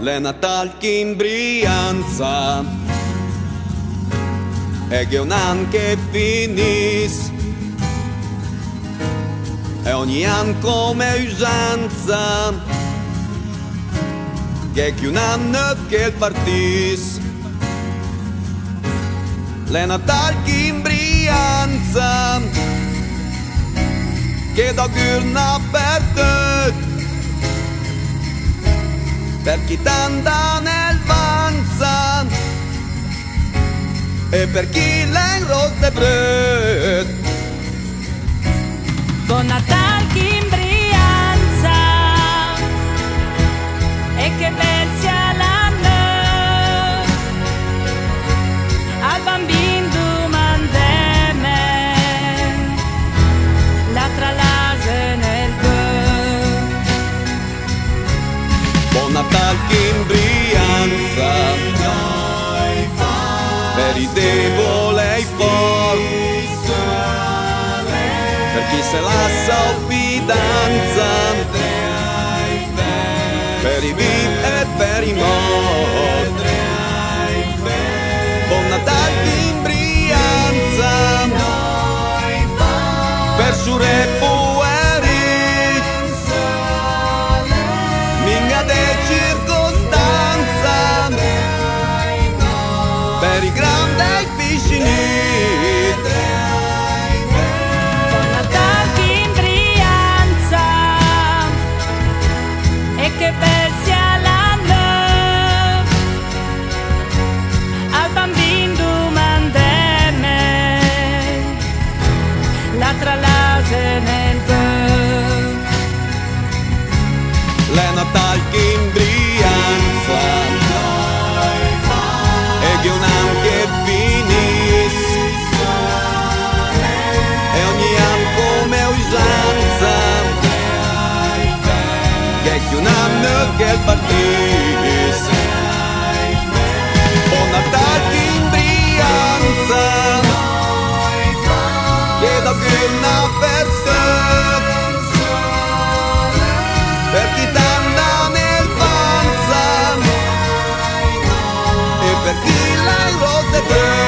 Le Natal che in Brianza e che un anno che finis e ogni anno come usanza che un anno che partis. Le Natal che in Brianza che da gurna per te per chi t'anda nel vanza e per chi l'ha in rotte brut. Buon Natale in Brianza e che bel sia l'anno al bambino domandeme la tralase nel bue. Buon Natale in Brianza per i deboli e i forti, per chi se lascia fidanza, per i vivi e per i morti. Buon Natale in Brianza per sure pueri, minga de circostanza, per i grandi e i piscini. Buon Natale in Brianza e che bel sia l'anno al bambino domandeme la tralase nel bue. Le Natal che in Brianza e che un anno che finis e ogni anno come usanza che un anno che partis. Buon Natale in Brianza che da gurna per te per chi t'anda nel vanza e per chi l'ha in rotte brut.